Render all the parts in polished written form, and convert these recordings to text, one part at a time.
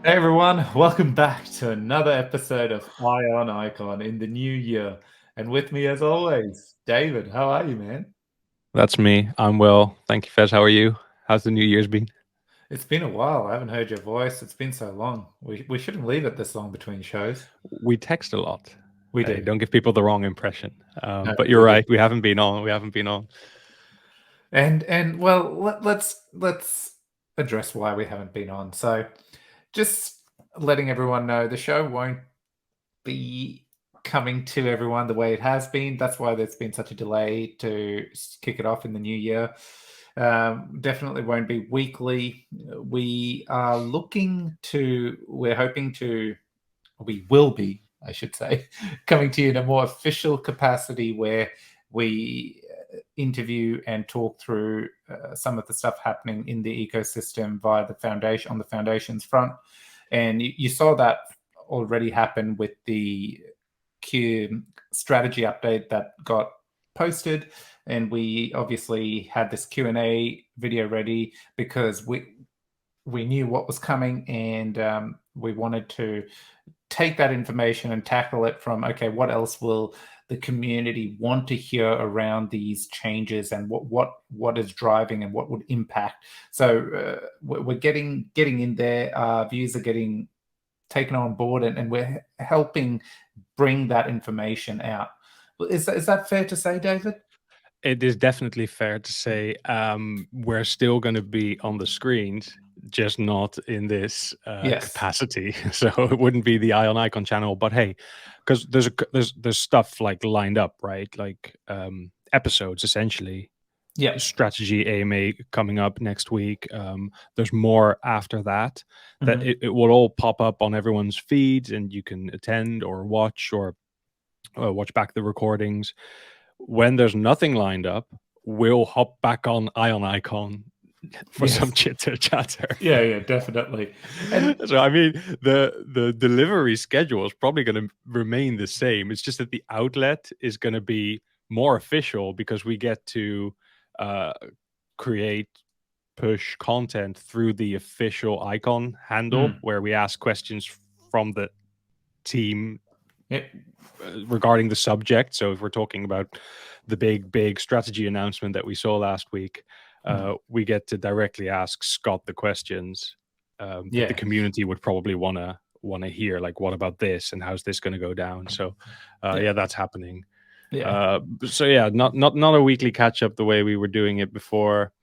Hey everyone, welcome back to another episode of Ion Icon in the new year. And with me, as always, David. How are you, man? That's me. I'm well. Thank you, Fez. How are you? How's the New Year's been? It's been a while. I haven't heard your voice. It's been so long. We shouldn't leave it this long between shows. We text a lot. We Hey, do. don't give people the wrong impression. No, But you're we do. right. We haven't been on. We haven't been on. And well, let's address why we haven't been on. So, just letting everyone know, the show won't be coming to everyone the way it has been. That's why there's been such a delay to kick it off in the new year. Definitely won't be weekly. We're hoping to, we will be, I should say, coming to you in a more official capacity where we interview and talk through some of the stuff happening in the ecosystem via the foundation, on the foundation's front. And you saw that already happen with the Q strategy update that got posted, and we obviously had this Q&A video ready because we knew what was coming, and we wanted to take that information and tackle it from, okay, what else will the community want to hear around these changes, and what is driving and what would impact. So we're getting in there. Views are getting taken on board, and we're helping bring that information out. Is that fair to say, David? It is definitely fair to say we're still going to be on the screens, just not in this Yes. capacity. So it wouldn't be the Ion Icon channel. But hey, because there's stuff like lined up, right? Like episodes essentially. Yeah. Strategy AMA coming up next week. There's more after that. That Hmm. it will all pop up on everyone's feeds, and you can attend or watch back the recordings. When there's nothing lined up, we'll hop back on Ion Icon for some Yes. chitter chatter. Yeah. Yeah. Definitely. And So I mean, the delivery schedule is probably going to remain the same. It's just that the outlet is going to be more official because we get to uh, create push content through the official icon handle mm, where we ask questions from the team yeah. regarding the subject. So if we're talking about the big strategy announcement that we saw last week, Mm, we get to directly ask Scott the questions that the yeah. community would probably want to hear, like what about this and how's this going to go down. So Yeah. yeah, that's happening. Yeah. So yeah, not a weekly catch up the way we were doing it before.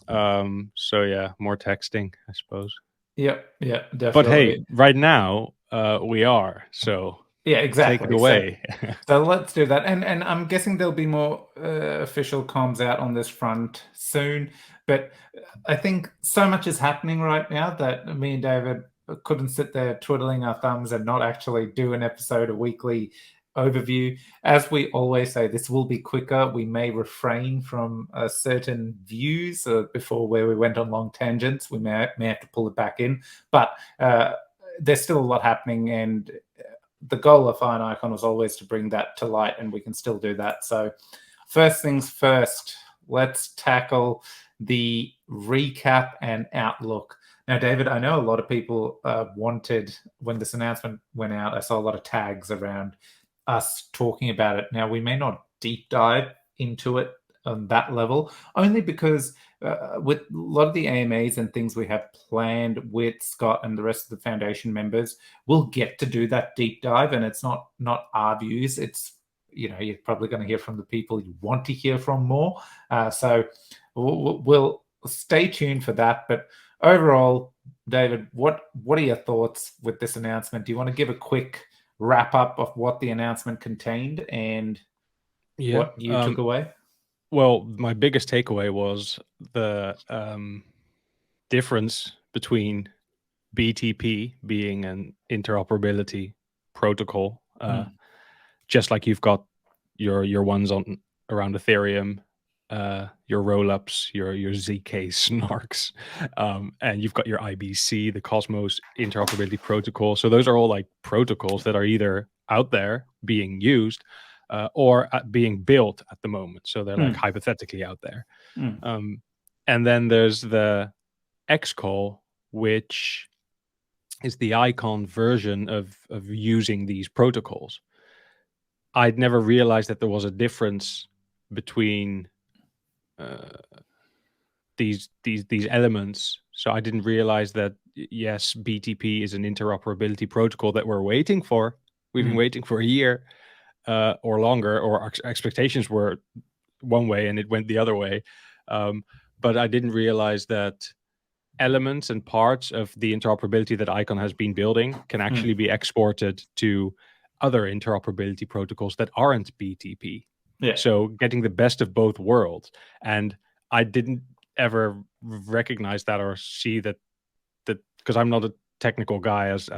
So yeah, more texting, I suppose. Yep. Yeah. But hey, Definitely. right now we are, so Yeah. take it Exactly. So away. So let's do that. And I'm guessing there'll be more official comms out on this front soon. But I think so much is happening right now that me and David couldn't sit there twiddling our thumbs and not actually do an episode, a weekly overview. As we always say, this will be quicker. We may refrain from certain views before where we went on long tangents. We may have to pull it back in. But there's still a lot happening, and the goal of Fine Icon was always to bring that to light, and we can still do that. So, first things first, let's tackle the recap and outlook. Now, David, I know a lot of people wanted, when this announcement went out, I saw a lot of tags around us talking about it. Now, we may not deep dive into it on that level, only because with a lot of the AMAs and things we have planned with Scott and the rest of the foundation members, we'll get to do that deep dive, and it's not our views. It's, you're probably going to hear from the people you want to hear from more. So we'll stay tuned for that. But overall, David, what are your thoughts with this announcement? Do you want to give a quick wrap up of what the announcement contained and Yeah. what you took away? Well, my biggest takeaway was the difference between BTP being an interoperability protocol, Mm, just like you've got your ones on around Ethereum, your rollups, your ZK snarks, and you've got your IBC, the Cosmos Interoperability Protocol. So those are all like protocols that are either out there being used or being built at the moment. So they're like mm, hypothetically out there. mm, Um, and then there's the X call, which is the icon version of using these protocols. I'd never realized that there was a difference between these elements. So I didn't realize that yes, BTP is an interoperability protocol that we're waiting for. We've been waiting for a year or longer, or our expectations were one way and it went the other way. But I didn't realize that elements and parts of the interoperability that Icon has been building can actually be exported to other interoperability protocols that aren't BTP. Yeah. So getting the best of both worlds. And I didn't ever recognize that or see that because I'm not a technical guy as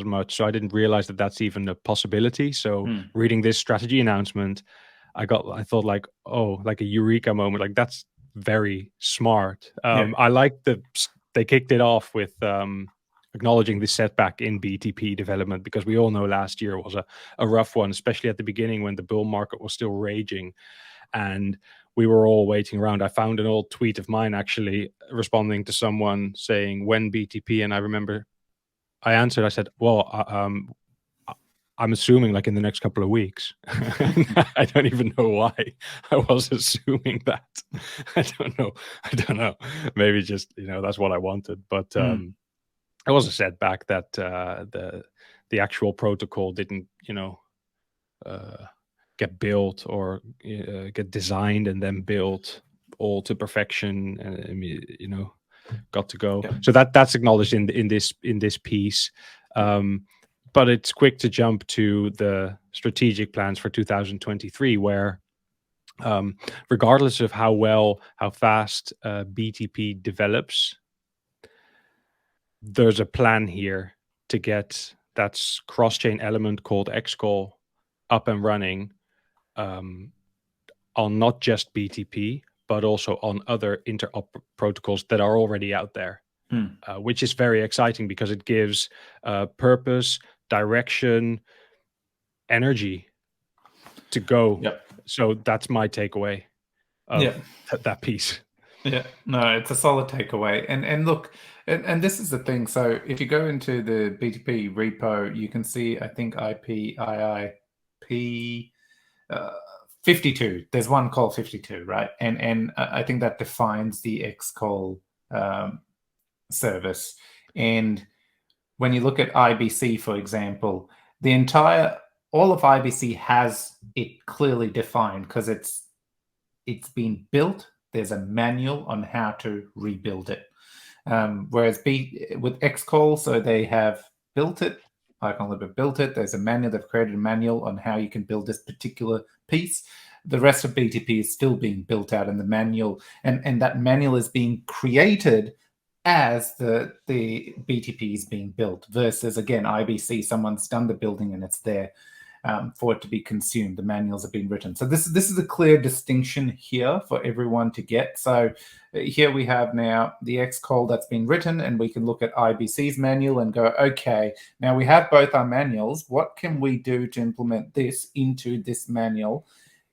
much, so I didn't realize that that's even a possibility. So reading this strategy announcement, I thought like, oh, like a eureka moment. Like that's very smart. I like they kicked it off with acknowledging the setback in BTP development, because we all know last year was a rough one, especially at the beginning when the bull market was still raging and we were all waiting around. I found an old tweet of mine actually responding to someone saying when BTP, and I remember I answered, I said, well, I'm assuming like in the next couple of weeks. I don't even know why I was assuming that. I don't know. Maybe just, that's what I wanted. But it was a setback that the actual protocol didn't, get built or get designed and then built all to perfection, and got to go. So that's acknowledged in this piece. But it's quick to jump to the strategic plans for 2023, where regardless of how fast BTP develops, there's a plan here to get that cross-chain element called Xcall up and running on not just BTP, but also on other interop protocols that are already out there, which is very exciting because it gives purpose, direction, energy to go. So that's my takeaway of that piece. Yeah, no, it's a solid takeaway. And look, and this is the thing. So if you go into the BTP repo, you can see, I think IPIIP 52. There's one call 52, right? And I think that defines the Xcall service. And when you look at IBC, for example, all of IBC has it clearly defined because it's been built. There's a manual on how to rebuild it. Whereas with Xcall, so they have built it. IconLib built it. There's a manual. They've created a manual on how you can build this particular piece. The rest of BTP is still being built out in the manual, and that manual is being created as the BTP is being built. Versus again, IBC, someone's done the building and it's there. For it to be consumed. The manuals have been written. So this is a clear distinction here for everyone to get. So here we have now the Xcall that's been written, and we can look at IBC's manual and go, okay, now we have both our manuals. What can we do to implement this into this manual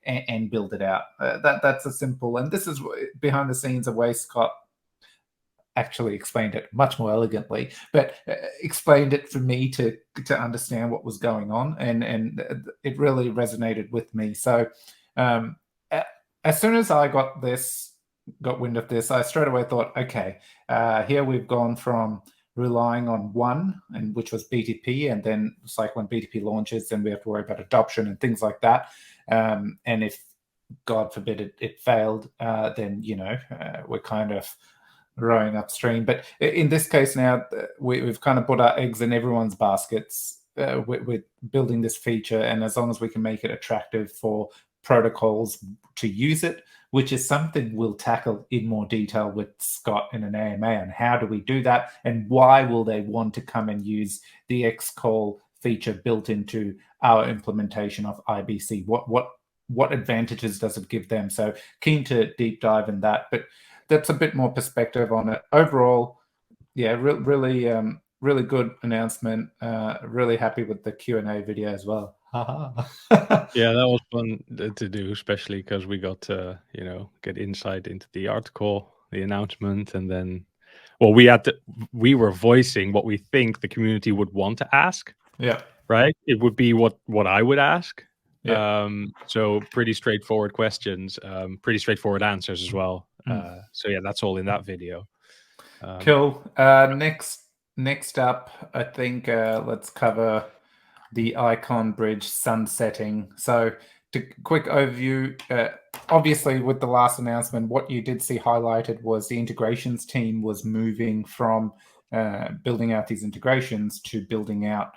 and build it out? That's a simple, and this is behind the scenes a way Scott actually explained it much more elegantly, but explained it for me to understand what was going on, and it really resonated with me. So as soon as I got wind of this, I straight away thought, okay, here we've gone from relying on one, and which was BTP, and then it's like when BTP launches, then we have to worry about adoption and things like that. And if God forbid it failed, then we're kind of rowing upstream. But in this case now, we've kind of put our eggs in everyone's baskets with building this feature, and as long as we can make it attractive for protocols to use it, which is something we'll tackle in more detail with Scott in an AMA on how do we do that, and why will they want to come and use the Xcall feature built into our implementation of IBC? What advantages does it give them? So keen to deep dive in that, but that's a bit more perspective on it. Overall, yeah, really good announcement. Really happy with the Q&A video as well. Yeah, that was fun to do, especially because we got to, get insight into the article, the announcement, and then well, we were voicing what we think the community would want to ask. Yeah. Right? It would be what I would ask. Yeah. So pretty straightforward questions, pretty straightforward answers as well. So yeah, that's all in that video. Cool. Next up, I think let's cover the icon bridge sunsetting. So, quick overview. Obviously, with the last announcement, what you did see highlighted was the integrations team was moving from building out these integrations to building out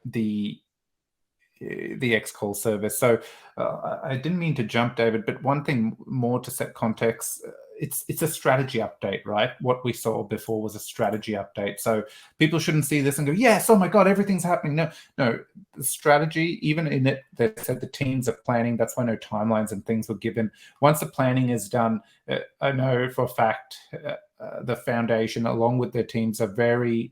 the Xcall service. So I didn't mean to jump, David, but one thing more to set context. It's a strategy update, right? What we saw before was a strategy update. So people shouldn't see this and go, yes, oh my God, everything's happening. No, the strategy, even in it, they said the teams are planning. That's why no timelines and things were given. Once the planning is done, I know for a fact the foundation, along with their teams, are very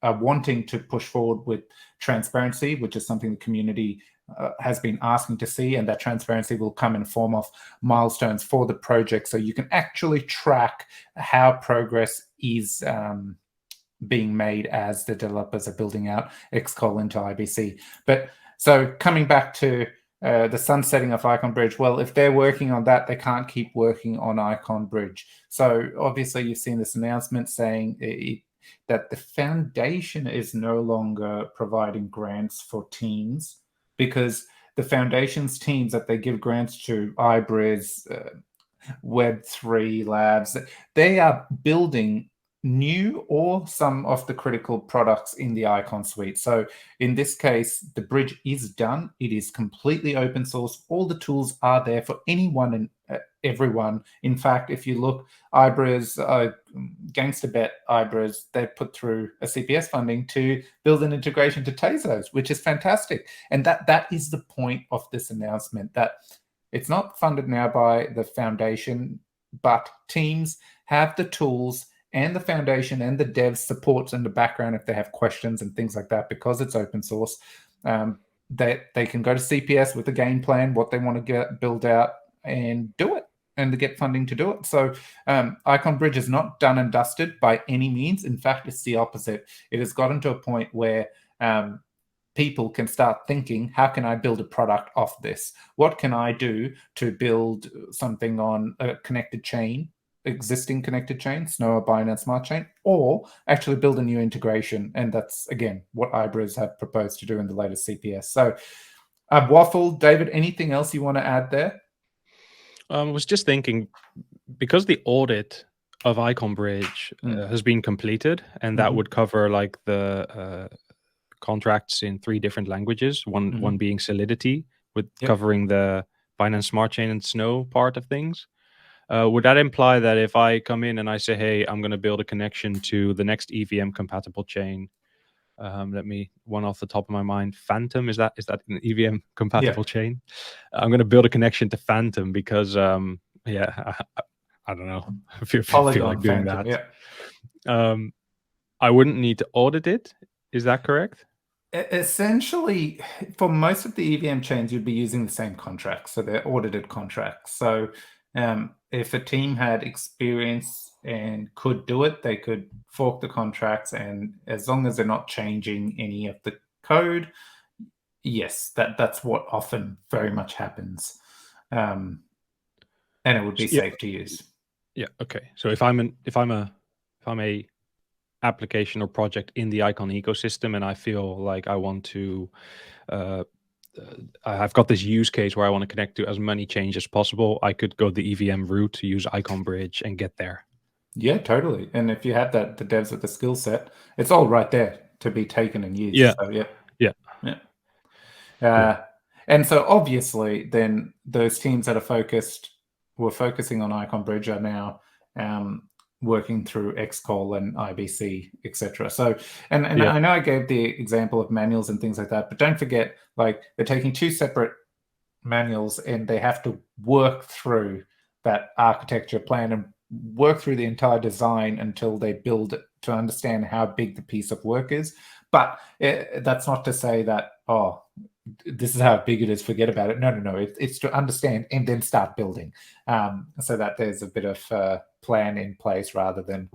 wanting to push forward with transparency, which is something the community has been asking to see, and that transparency will come in form of milestones for the project, so you can actually track how progress is being made as the developers are building out Xcall into IBC. But so coming back to the sunsetting of Icon Bridge, well, if they're working on that, they can't keep working on Icon Bridge. So obviously you've seen this announcement saying that the foundation is no longer providing grants for teams, because the foundation's teams that they give grants to, iBriz, Web3 Labs, they are building new or some of the critical products in the Icon suite. So in this case, the bridge is done. It is completely open source. All the tools are there for anyone and everyone. In fact, if you look, iBriz, GangstaVerse iBriz, they put through a CPS funding to build an integration to Tezos, which is fantastic. And that is the point of this announcement, that it's not funded now by the foundation, but teams have the tools, and the foundation and the devs supports in the background if they have questions and things like that, because it's open source. They can go to CPS with a game plan, what they want to build out, and do it, and to get funding to do it. So Icon Bridge is not done and dusted by any means. In fact, it's the opposite. It has gotten to a point where people can start thinking, how can I build a product off this? What can I do to build something on a connected chain, existing connected chain, Snow or Binance Smart Chain, or actually build a new integration? And that's, again, what iBriz have proposed to do in the latest CPS. So I've waffled. David, anything else you want to add there? I was just thinking, because the audit of Icon Bridge has been completed, and that would cover like the contracts in 3 different languages, one being Solidity, with covering the Binance Smart Chain and Snow part of things. Would that imply that if I come in and I say, hey, I'm going to build a connection to the next EVM compatible chain, one off the top of my mind, Phantom, is that an EVM compatible chain? I'm going to build a connection to Phantom because I don't know, I feel like doing Phantom, that. I wouldn't need to audit it. Is that correct? Essentially, for most of the EVM chains, you'd be using the same contracts, so they're audited contracts. So if a team had experience and could do it, they could fork the contracts, and as long as they're not changing any of the code, yes, that's what often very much happens, and it would be safe to use. Yeah. Okay. So if I'm a application or project in the Icon ecosystem, and I feel like I want to I've got this use case where I want to connect to as many chains as possible, I could go the EVM route to use Icon Bridge and get there. Yeah, totally. And if you have the devs with the skill set, it's all right there to be taken and used. Yeah. So, yeah. Cool. And so obviously then those teams that were focusing on Icon Bridge are now working through Xcall and IBC, etc. So, and I know I gave the example of manuals and things like that, but don't forget, like, they're taking 2 separate manuals and they have to work through that architecture plan and work through the entire design until they build it to understand how big the piece of work is. But that's not to say that, oh, this is how big it is, forget about it. No. It's to understand and then start building, so that there's a bit of plan in place rather than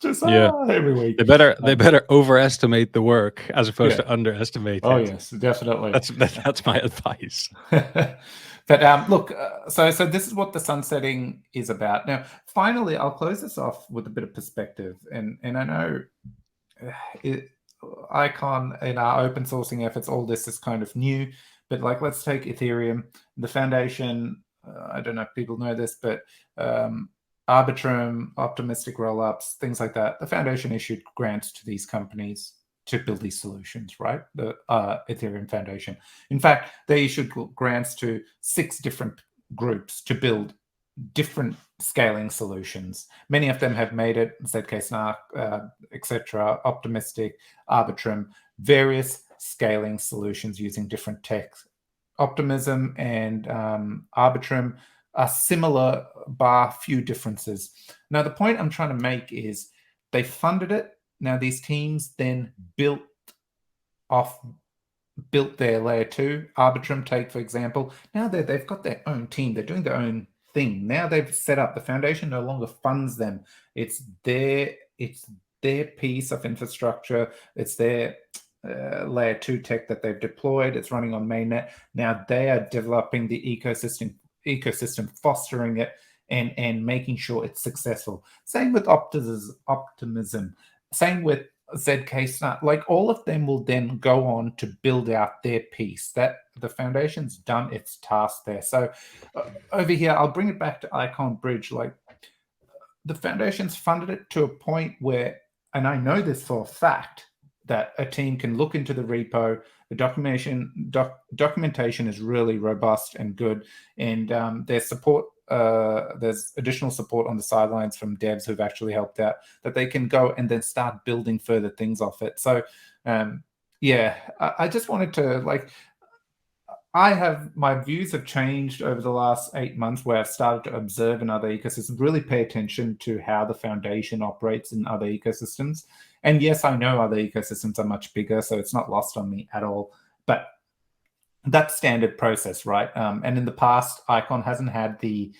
just every week. They better overestimate the work as opposed to underestimate it. Oh yes, definitely. That's my advice. But look, so this is what the sunsetting is about. Now, finally, I'll close this off with a bit of perspective, and I know Icon in our open sourcing efforts, all this is kind of new, but like, let's take Ethereum, the foundation. I don't know if people know this, but Arbitrum, optimistic rollups, things like that. The foundation issued grants to these companies to build these solutions, right? The Ethereum Foundation. In fact, they issued grants to 6 different groups to build different scaling solutions. Many of them have made it, ZK Snark, etc., Optimistic, Arbitrum, various scaling solutions using different tech. Optimism and Arbitrum are similar, bar few differences. Now, the point I'm trying to make is they funded it. Now, these teams then built their layer 2. Arbitrum, take for example. Now they've got their own team. They're doing their own thing. Now they've set up, the foundation no longer funds them. It's their piece of infrastructure. It's their layer 2 tech that they've deployed. It's running on mainnet. Now they are developing the ecosystem, fostering it, and making sure it's successful. Same with Optimism. Same with ZK Snark. Like, all of them will then go on to build out their piece. That the foundation's done its task there. So over here, I'll bring it back to Icon Bridge. Like, the foundation's funded it to a point where, and I know this for a fact, that a team can look into the repo. The documentation is really robust and good, and there's support. There's additional support on the sidelines from devs who've actually helped out, that they can go and then start building further things off it. So I just wanted to, like, my views have changed over the last 8 months, where I've started to observe in other ecosystems, really pay attention to how the foundation operates in other ecosystems. And yes, I know other ecosystems are much bigger, so it's not lost on me at all. But that's standard process, right? And in the past, Icon hasn't had we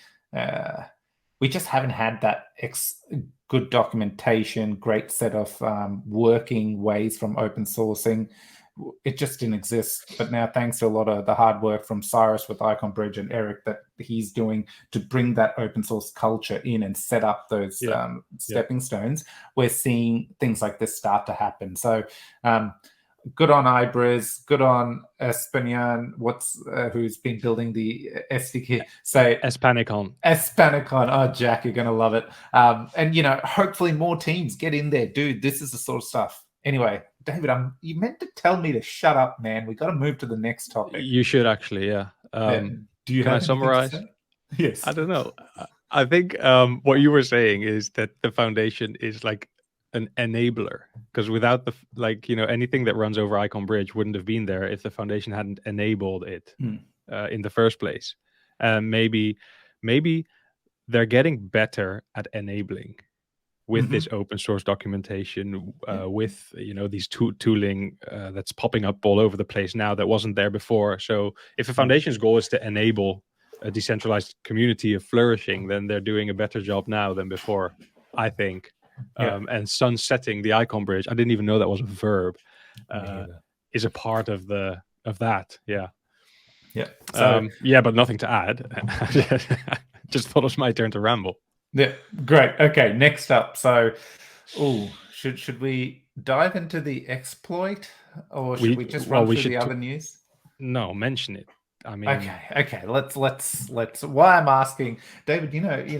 just haven't had that good documentation, great set of working ways from open sourcing. It just didn't exist. But now, thanks to a lot of the hard work from Cyrus with Icon Bridge and Eric that he's doing to bring that open source culture in and set up those stepping stones, we're seeing things like this start to happen. So good on Ibris, good on Espanian, who's been building the SDK. So Espanicon. Oh, Jack, you're going to love it. And, hopefully more teams get in there. Dude, this is the sort of stuff. Anyway, David, you meant to tell me to shut up, man. We got to move to the next topic. You should actually, yeah. Do you can I summarize? Yes. I don't know. I think what you were saying is that the foundation is like an enabler, because without anything that runs over Icon Bridge wouldn't have been there if the foundation hadn't enabled it in the first place. Maybe they're getting better at enabling with this open source documentation, with these tooling that's popping up all over the place now that wasn't there before. So if a foundation's goal is to enable a decentralized community of flourishing, then they're doing a better job now than before, I think. And sunsetting the Icon Bridge, I didn't even know that was a verb, is a part of that. Yeah. So, but nothing to add. Just thought it was my turn to ramble. Yeah, great. Okay, next up. So, should we dive into the exploit, or should we just run through the other news? No, mention it. I mean, okay. Let's. Why I'm asking, David,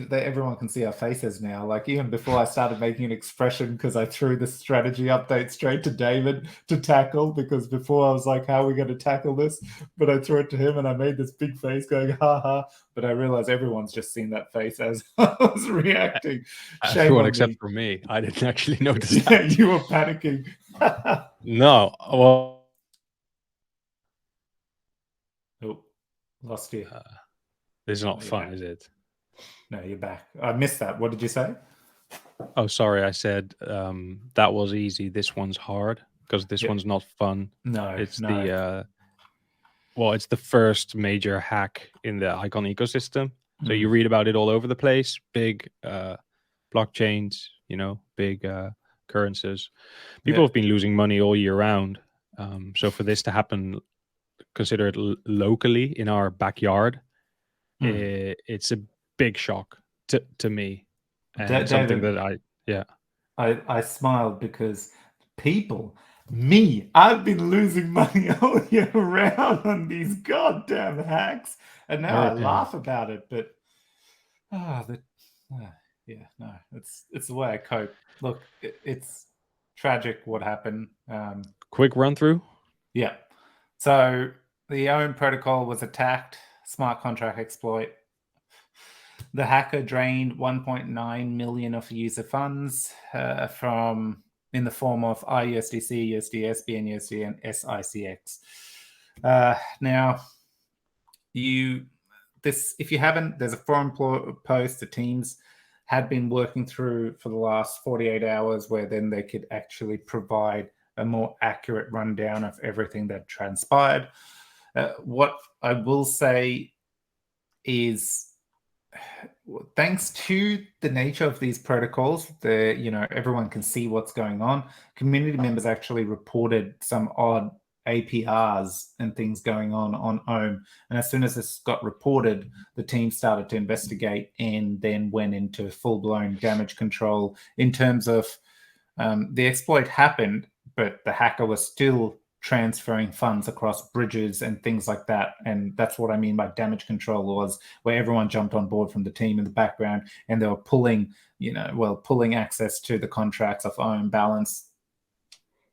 that everyone can see our faces now. Like, even before I started making an expression, because I threw the strategy update straight to David to tackle. Because before I was like, "How are we going to tackle this?" But I threw it to him, and I made this big face going, "Ha ha!" But I realized everyone's just seen that face as I was reacting. Everyone except for me. I didn't actually notice that. You were panicking. No, well. Oh, lost you. This is not fun, is it? No, you're back. I missed that. What did you say? Oh, sorry, I said that was easy. This one's hard because this Yeah. one's not fun. No, It's no. it's the first major hack in the Icon ecosystem. So you Mm. read about it all over the place. Big blockchains, big currencies. People Yeah. have been losing money all year round. So for this to happen, consider it locally in our backyard, Mm. it's a big shock to me, and something David, that yeah. I smiled because I've been losing money all year round on these goddamn hacks, and now They're I a pain. laugh about it. But ah, the, yeah, no, it's the way I cope. Look, it's tragic what happened. Quick run through. Yeah, so the Omm protocol was attacked. Smart contract exploit. The hacker drained 1.9 million of user funds from in the form of IUSDC, USD, SBN, and SICX. Now, if you haven't, there's a forum post the teams had been working through for the last 48 hours, where then they could actually provide a more accurate rundown of everything that transpired. What I will say is, thanks to the nature of these protocols, everyone can see what's going on. Community members actually reported some odd APRs and things going on Omm. And as soon as this got reported, the team started to investigate and then went into full-blown damage control in terms of the exploit happened, but the hacker was still transferring funds across bridges and things like that. And that's what I mean by damage control, was where everyone jumped on board from the team in the background, and they were pulling access to the contracts of Omm Balance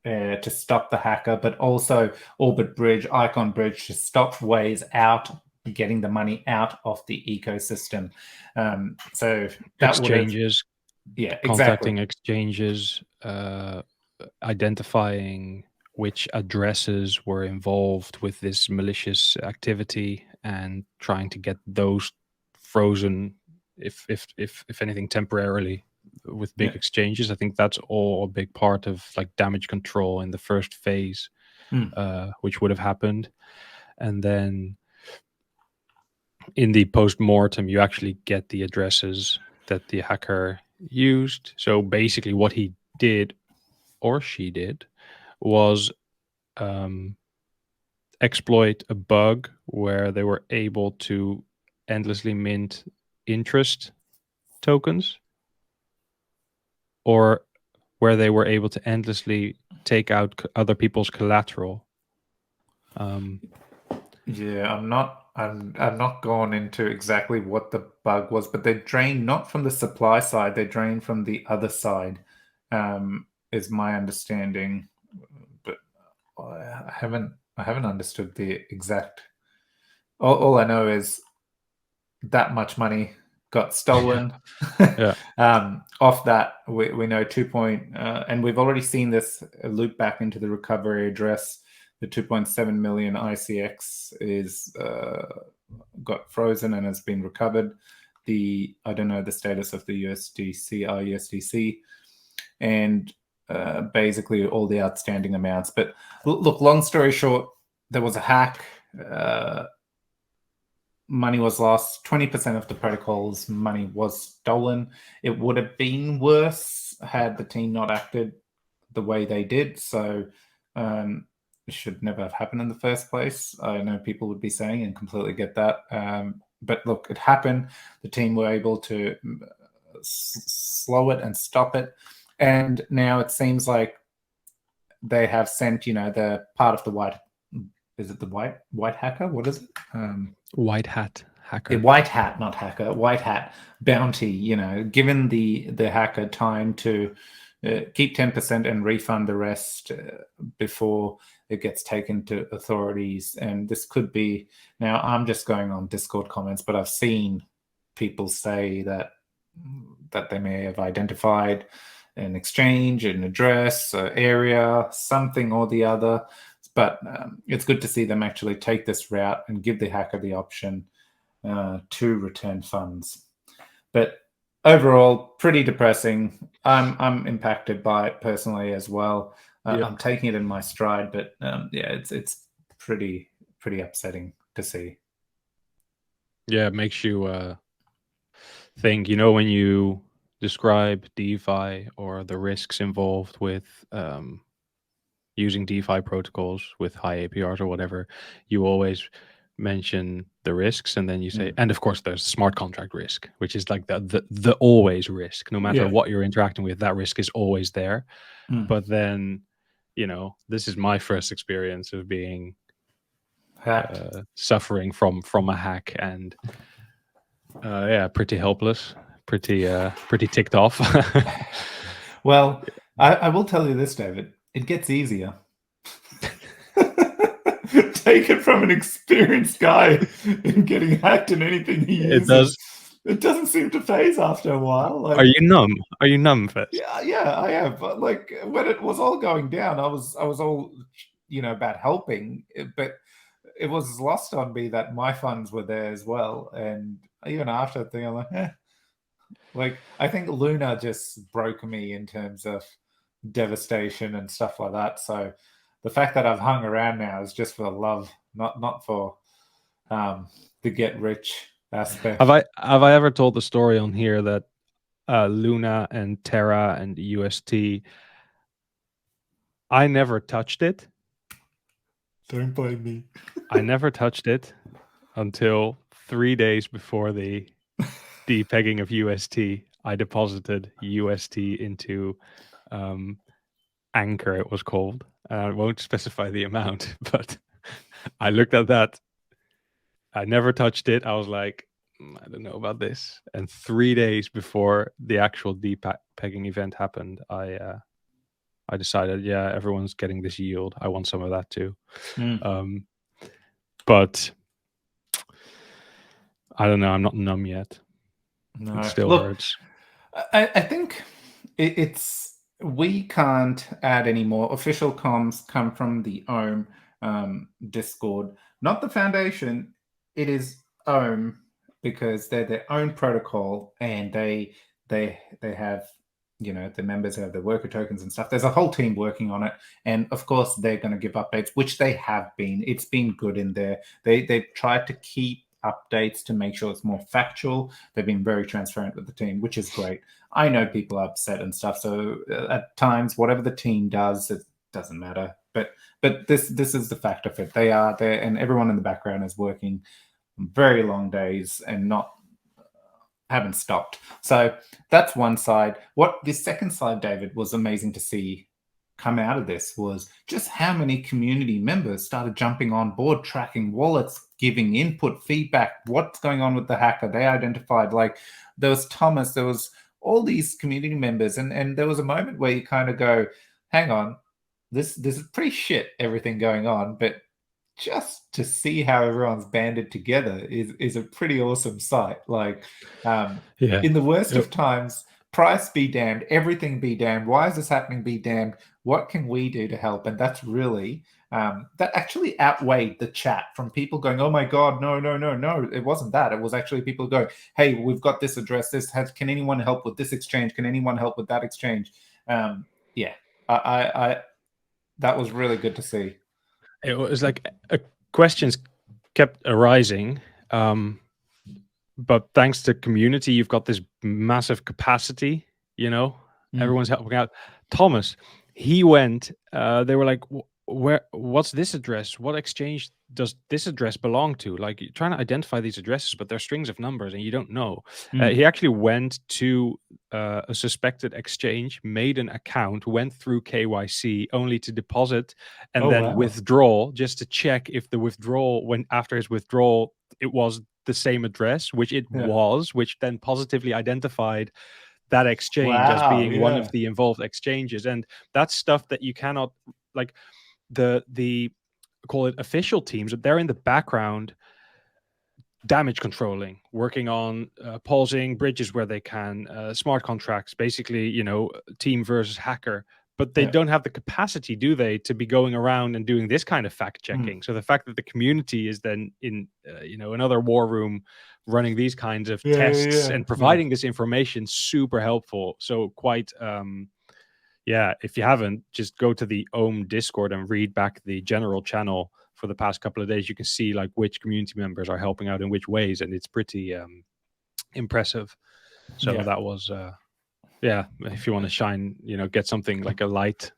to stop the hacker, but also Orbit Bridge, Icon Bridge, to stop ways out getting the money out of the ecosystem. So that would have, Exchanges, yeah, exactly. contacting exchanges, identifying which addresses were involved with this malicious activity, and trying to get those frozen, if anything, temporarily with big Yeah. exchanges. I think that's all a big part of like damage control in the first phase, which would have happened. And then in the post-mortem, you actually get the addresses that the hacker used. So basically what he did, or she did, was exploit a bug where they were able to endlessly mint interest tokens, or where they were able to endlessly take out other people's collateral. Yeah, I'm not going into exactly what the bug was, but they drained not from the supply side, they drained from the other side, is my understanding. But I haven't understood the exact. All I know is that much money got stolen. Yeah. Off that, we know and we've already seen this loop back into the recovery address. The 2.7 million ICX is got frozen and has been recovered. I don't know the status of the USDC, IUSDC, and basically all the outstanding amounts. But look, long story short, there was a hack. Money was lost. 20% of the protocol's money was stolen. It would have been worse had the team not acted the way they did. So it should never have happened in the first place. I know people would be saying, and completely get that. But look, it happened. The team were able to slow it and stop it. And now it seems like they have sent, the part of the white. Is it the white hacker? What is it? White hat hacker. White hat, not hacker. White hat bounty. Given the hacker time to keep 10% and refund the rest before it gets taken to authorities. And this could be, now I'm just going on Discord comments, but I've seen people say that they may have identified an exchange, an address, area, something or the other. But it's good to see them actually take this route and give the hacker the option to return funds. But overall, pretty depressing. I'm impacted by it personally as well. Yeah. I'm taking it in my stride, but yeah, it's pretty upsetting to see. Yeah, it makes you think, when you describe DeFi or the risks involved with using DeFi protocols with high APRs or whatever, you always mention the risks, and then you say, and of course there's smart contract risk, which is like the always risk. No matter Yeah. what you're interacting with, that risk is always there. Mm. But then, this is my first experience of being Hacked. suffering from a hack, and yeah, pretty helpless, pretty ticked off. Well, I will tell you this, David. It gets easier. Take it from an experienced guy in getting hacked in anything he It uses. does. It doesn't seem to phase after a while. Like, Are you numb? Are you numb, Fest? yeah, I am. But like when it was all going down, I was all about helping, but it was lost on me that my funds were there as well. And even after the thing, I'm like, like I think Luna just broke me in terms of devastation and stuff like that. So the fact that I've hung around now is just for the love, not for the get rich Have aspect. I ever told the story on here that Luna and Terra and UST, I never touched it. Don't blame me. I never touched it until 3 days before the depegging of UST. I deposited UST into Anchor, it was called. I won't specify the amount, but I looked at that. I never touched it. I was like, I don't know about this. And 3 days before the actual depegging event happened, I decided, yeah, everyone's getting this yield. I want some of that too. But I don't know. I'm not numb yet. No, It still look, hurts. I think it's we can't add any more. Official comms come from the Omm Discord, not the foundation. It is Omm because they're their own protocol, and they have the members have their worker tokens and stuff. There's a whole team working on it, and of course they're going to give updates, which they have been. It's been good in there. They've tried to keep updates to make sure it's more factual. They've been very transparent with the team, which is great. I know people are upset and stuff, so at times whatever the team does, it doesn't matter. But this is the fact of it. They are there, and everyone in the background is working very long days and not haven't stopped. So that's one side. What the second side, David, was amazing to see come out of this was just how many community members started jumping on board, tracking wallets, giving input, feedback, what's going on with the hacker. They identified, like, there was Thomas, there was all these community members, and there was a moment where you kind of go, hang on, this is pretty shit, everything going on, but just to see how everyone's banded together is a pretty awesome sight. Like, Yeah. in the worst of times, price be damned, everything be damned. Why is this happening? Be damned. What can we do to help? And that's really that actually outweighed the chat from people going, "Oh my god, no, no, no, no!" It wasn't that. It was actually people going, "Hey, we've got this address. Can anyone help with this exchange? Can anyone help with that exchange?" Yeah, I that was really good to see. It was like questions kept arising. But thanks to community, you've got this massive capacity, everyone's helping out. Thomas, he went, they were like, what's this address? What exchange does this address belong to? Like, you're trying to identify these addresses, but they're strings of numbers and you don't know. He actually went to a suspected exchange, made an account, went through KYC only to deposit and then withdraw, just to check if the withdrawal, when after his withdrawal, it was the same address, which it was, which then positively identified that exchange as being one of the involved exchanges. And that's stuff that you cannot, like, the call it official teams, they're in the background damage controlling, working on pausing bridges where they can, smart contracts, basically, team versus hacker. But they don't have the capacity, do they, to be going around and doing this kind of fact checking? So the fact that the community is then in, another war room running these kinds of Yeah, tests yeah, and providing this information, super helpful. So quite yeah, if you haven't, just go to the Omm Discord and read back the general channel for the past couple of days. You can see like which community members are helping out in which ways, and it's pretty impressive. So yeah. that was yeah, if you want to shine, get something like a light,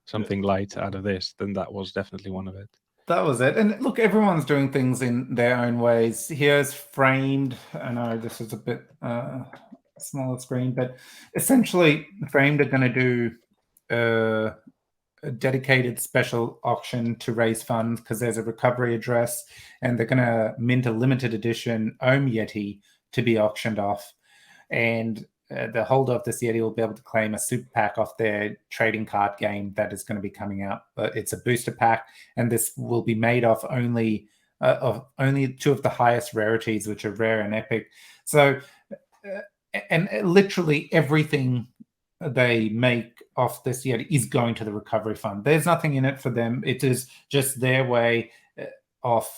something light out of this, then that was definitely one of it. That was it. And look, everyone's doing things in their own ways. Here's Framed. I know this is a bit smaller screen, but essentially Framed are going to do a dedicated special auction to raise funds because there's a recovery address, and they're going to mint a limited edition Omm Yeti to be auctioned off. And the holder of this Yeti will be able to claim a super pack off their trading card game that is going to be coming out. It's a booster pack, and this will be made of only two of the highest rarities, which are rare and epic. So, and literally everything they make off this Yeti is going to the recovery fund. There's nothing in it for them. It is just their way of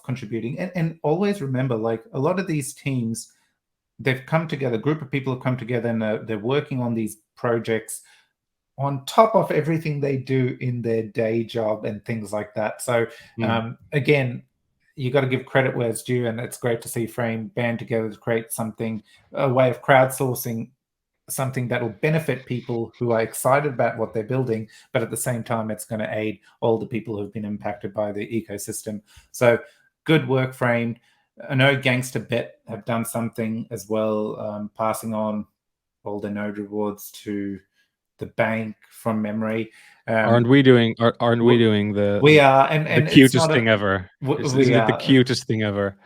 contributing. And always remember, like, a lot of these teams, they've come together, a group of people have come together, and they're working on these projects on top of everything they do in their day job and things like that. So again, you got to give credit where it's due, and it's great to see Frame band together to create something, a way of crowdsourcing something that will benefit people who are excited about what they're building, but at the same time, it's going to aid all the people who've been impacted by the ecosystem. So good work, Framed. I know GangstaVerse have done something as well, passing on all the node rewards to the bank from memory. Aren't we doing the We are, and the it's cutest not thing ever? we Isn't it the are. cutest thing ever?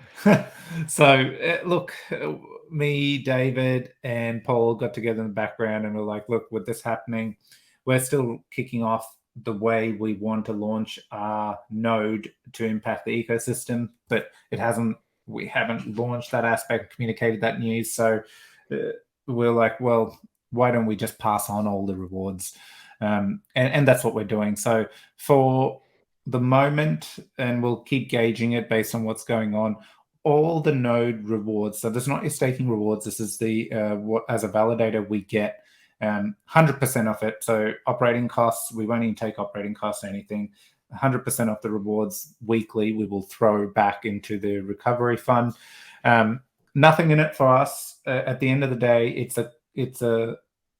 So look, me, David, and Paul got together in the background, and we're like, look, with this happening, we're still kicking off the way we want to launch our node to impact the ecosystem, but we haven't launched that aspect, communicated that news. So we're like, well, why don't we just pass on all the rewards? And that's what we're doing. So for the moment, and we'll keep gauging it based on what's going on, all the node rewards. So this is not your staking rewards. This is the what as a validator we get 100% of it. So operating costs, we won't even take operating costs or anything. 100% of the rewards weekly we will throw back into the recovery fund. Nothing in it for us. At the end of the day, it's a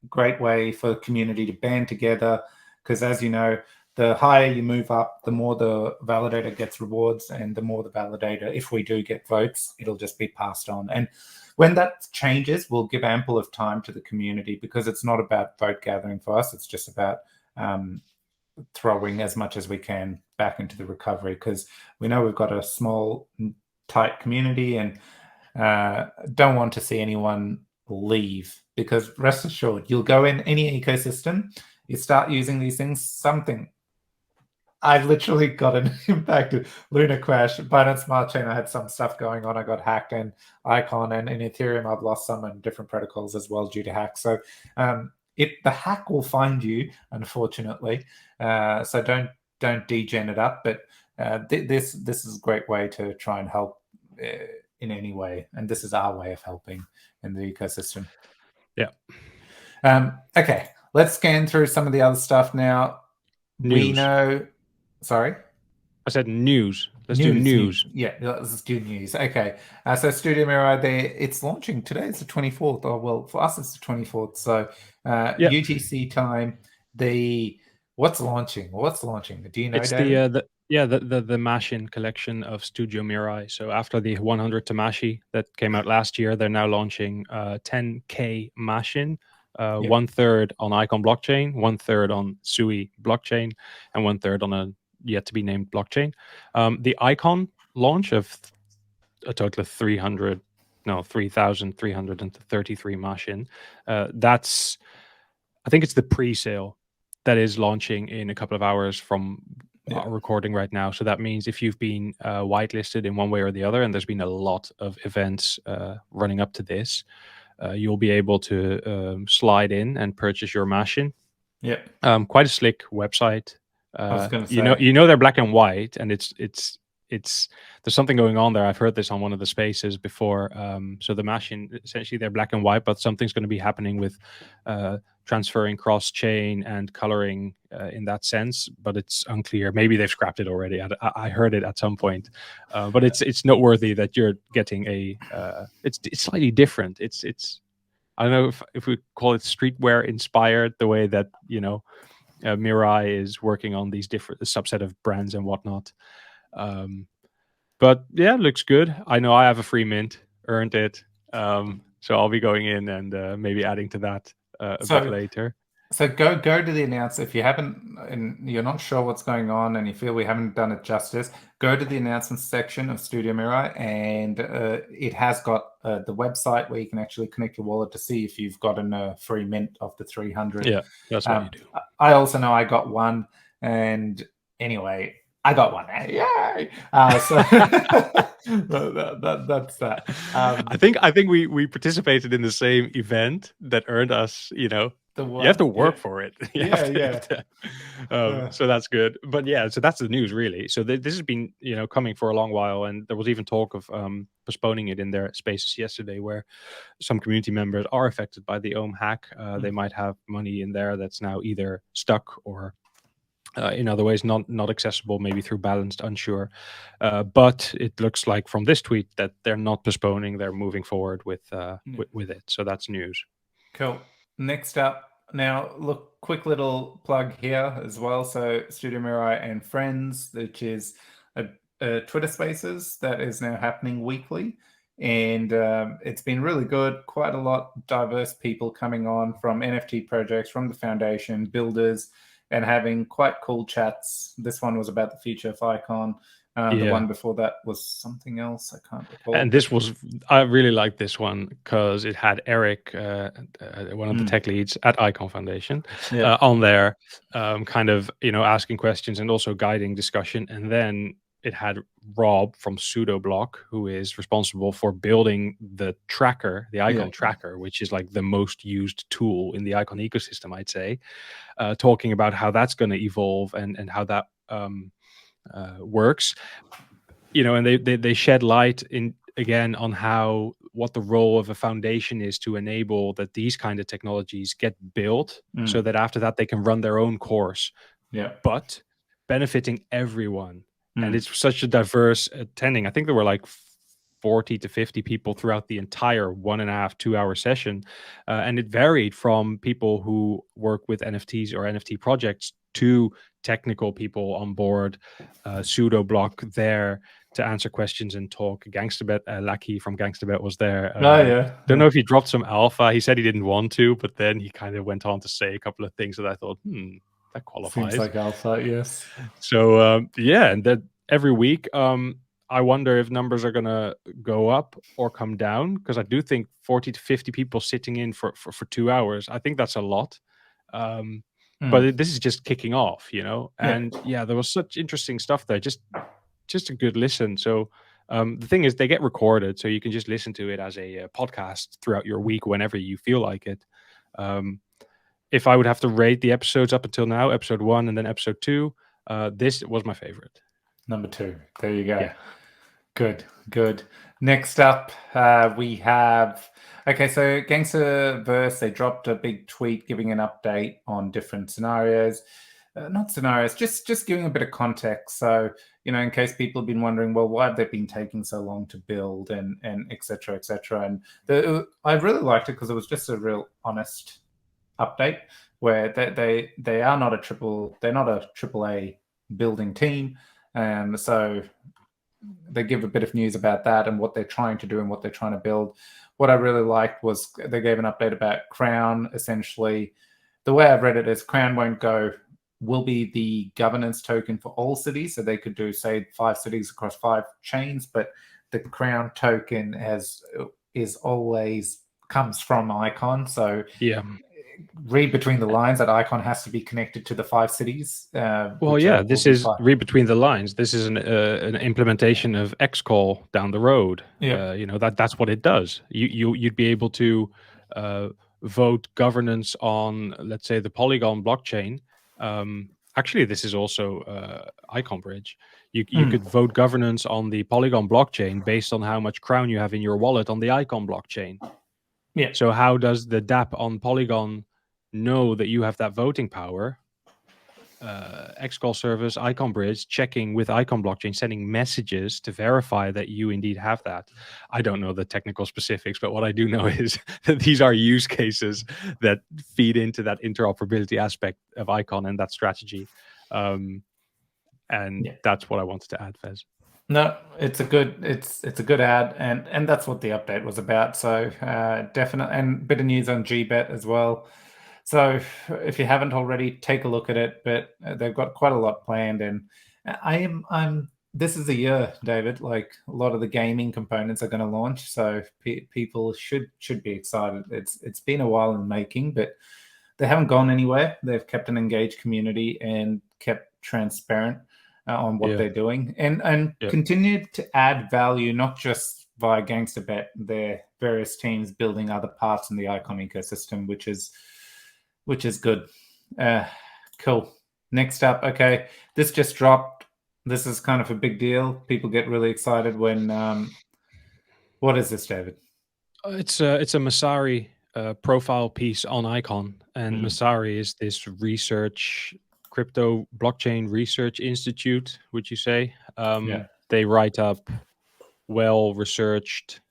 great way for the community to band together, because as you know, the higher you move up, the more the validator gets rewards, and the more the validator, if we do get votes, it'll just be passed on. And when that changes, we'll give ample of time to the community, because it's not about vote gathering for us. It's just about throwing as much as we can back into the recovery, because we know we've got a small, tight community, and don't want to see anyone leave, because rest assured, you'll go in any ecosystem, you start using these things, something. I've literally got an impacted Luna crash, Binance Smart Chain. I had some stuff going on. I got hacked, and Icon, and in Ethereum, I've lost some in different protocols as well due to hacks. So the hack will find you, unfortunately. So don't degen it up. But this is a great way to try and help in any way, and this is our way of helping in the ecosystem. Yeah. Okay, let's scan through some of the other stuff now. News. We know. Sorry? I said news. Let's do news. Yeah, let's do news. Okay. So Studio Mirai, it's launching today. It's the 24th. Oh, well, for us, it's the 24th. So UTC time. What's launching? Do you know, It's David? the Machin collection of Studio Mirai. So after the 100 Tamashi that came out last year, they're now launching 10K Machin. 1/3 on Icon blockchain, 1/3 on Sui blockchain, and 1/3 on a yet to be named blockchain. The Icon launch of a total of 3,333 Machin. That's, I think it's the pre-sale that is launching in a couple of hours from our recording right now. So that means if you've been whitelisted in one way or the other, and there's been a lot of events running up to this, you'll be able to slide in and purchase your Machin. Yeah. Quite a slick website. I was going to say, you know they're black and white, and it's there's something going on there. I've heard this on one of the spaces before. So the Machin, essentially they're black and white, but something's going to be happening with transferring cross chain and coloring in that sense, but it's unclear. Maybe they've scrapped it already. I heard it at some point, but it's noteworthy that you're getting it's slightly different. It's I don't know if we call it streetwear inspired, the way that Mirai is working on these different subset of brands and whatnot. But yeah, looks good. I know I have a free mint, earned it, so I'll be going in and maybe adding to that a bit later. So go to the announcement. If you haven't, and you're not sure what's going on, and you feel we haven't done it justice, go to the announcements section of Studio Mirai, and it has got the website where you can actually connect your wallet to see if you've gotten a free mint of the 300. Yeah, that's what you do. I also know I got one, and anyway, I got one. Yay! So that's that. I think we participated in the same event that earned us, you have to work for it. So that's good. But yeah, so that's the news really. So this has been coming for a long while, and there was even talk of postponing it in their spaces yesterday, where some community members are affected by the Omm hack. They might have money in there that's now either stuck or in other ways not accessible, maybe through balanced, unsure. But it looks like from this tweet that they're not postponing, they're moving forward with it. So that's news. Cool. Next up, now look, quick little plug here as well. So Studio Mirai and Friends, which is a Twitter Spaces that is now happening weekly. And it's been really good. Quite a lot diverse people coming on from NFT projects, from the foundation, builders, and having quite cool chats. This one was about the future of Icon. The one before that was something else. I can't recall. And I really liked this one because it had Eric, one of the tech leads at Icon Foundation, on there, kind of, asking questions and also guiding discussion. And then it had Rob from Pseudoblock, who is responsible for building the tracker, the Icon tracker, which is like the most used tool in the Icon ecosystem, I'd say, talking about how that's going to evolve and how that works. And they shed light again on what the role of a foundation is to enable that these kind of technologies get built, so that after that they can run their own course, but benefiting everyone. And it's such a diverse attending. I think there were like 40 to 50 people throughout the entire 1.5, 2-hour session. And it varied from people who work with NFTs or NFT projects to technical people on board. Pseudoblock there to answer questions and talk. GangstaVerse, Lucky from GangstaVerse was there. Don't know if he dropped some alpha. He said he didn't want to, but then he kind of went on to say a couple of things that I thought, that qualifies. Seems like alpha, yes. So and that every week, I wonder if numbers are gonna go up or come down, because I do think 40 to 50 people sitting in for 2 hours. I think that's a lot. But this is just kicking off, and there was such interesting stuff there. Just a good listen. So the thing is, they get recorded, so you can just listen to it as a podcast throughout your week whenever you feel like it. If I would have to rate the episodes up until now, episode 1 and then episode 2, this was my favorite. Number 2. There you go. Yeah. Good. Next up, we have... Okay, so GangstaVerse, they dropped a big tweet giving an update on different scenarios. Not scenarios, just giving a bit of context. So, in case people have been wondering, well, why have they been taking so long to build and et cetera, et cetera. And I really liked it because it was just a real honest update where they are not they're not a AAA building team. So they give a bit of news about that and what they're trying to do and what they're trying to build. What I really liked was they gave an update about Crown. Essentially, the way I've read it is Crown will be the governance token for all cities. So they could do, say, 5 cities across 5 chains, but the Crown token is always comes from Icon. So read between the lines that Icon has to be connected to the 5 cities. This is read between the lines. This is an implementation of XCall down the road. That's what it does. You'd be able to vote governance on, let's say, the Polygon blockchain Actually, this is also Icon Bridge. You could vote governance on the Polygon blockchain based on how much crown you have in your wallet on the Icon blockchain. Yeah. So how does the dApp on Polygon know that you have that voting power? Xcall service, Icon Bridge, checking with Icon blockchain, sending messages to verify that you indeed have that. I don't know the technical specifics, but what I do know is that these are use cases that feed into that interoperability aspect of Icon and that strategy. And that's what I wanted to add, Fez. No, it's a good ad, and that's what the update was about. So definitely, and bit of news on GBet as well. So if you haven't already, take a look at it. But they've got quite a lot planned, and I'm. This is a year, David. Like a lot of the gaming components are going to launch, so people should be excited. It's been a while in the making, but they haven't gone anywhere. They've kept an engaged community and kept transparent on what they're doing, and continued to add value, not just via GangstaBet, their various teams building other parts in the Icon ecosystem, which is good. Cool. Next up, okay, this just dropped. This is kind of a big deal. People get really excited when. What is this, David? It's a Messari profile piece on Icon, and Messari is this crypto blockchain research institute, would you say? They write up well-researched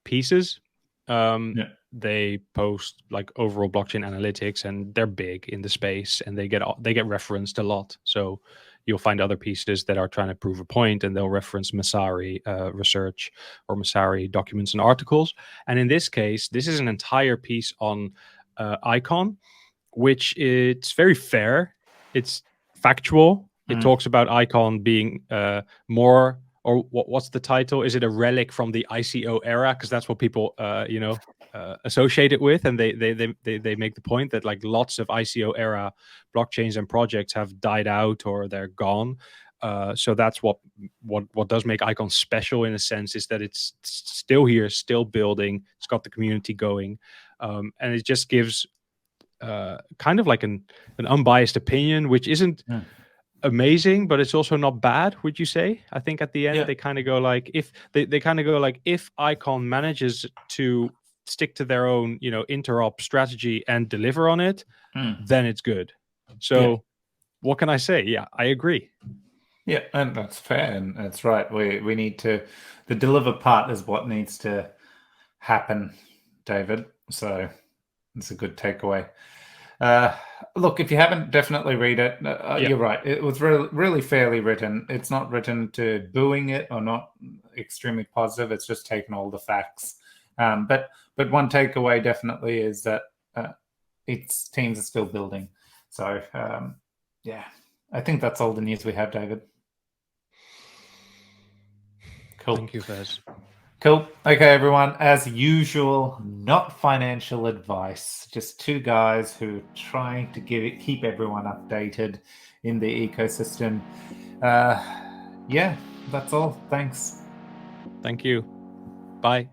pieces. They post like overall blockchain analytics, and they're big in the space, and they get referenced a lot. So you'll find other pieces that are trying to prove a point, and they'll reference Messari research or Messari documents and articles. And in this case, this is an entire piece on Icon, which it's very fair. It's factual. It talks about Icon being more, or what's the title? Is it a relic from the ICO era? Because that's what people, associate it with, and they make the point that like lots of ICO era blockchains and projects have died out or they're gone. So that's what does make Icon special in a sense, is that it's still here, still building. It's got the community going, and it just gives kind of like an unbiased opinion, which isn't amazing, but it's also not bad, would you say? I think at the end they kind of go like, if they kind of go like, if Icon manages to stick to their own interop strategy and deliver on it, then it's good. So what can I say? Yeah, I agree. Yeah, and that's fair, and that's right. We need to, the deliver part is what needs to happen, David. So it's a good takeaway. Look, if you haven't, definitely read it. You're right. It was really fairly written. It's not written to booing it or not extremely positive. It's just taken all the facts. But one takeaway definitely is that its teams are still building. So yeah, I think that's all the news we have, David. Cool. Thank you, Fez. Cool. Okay, everyone. As usual, not financial advice. Just two guys who are trying to keep everyone updated in the ecosystem. Yeah, that's all. Thanks. Thank you. Bye.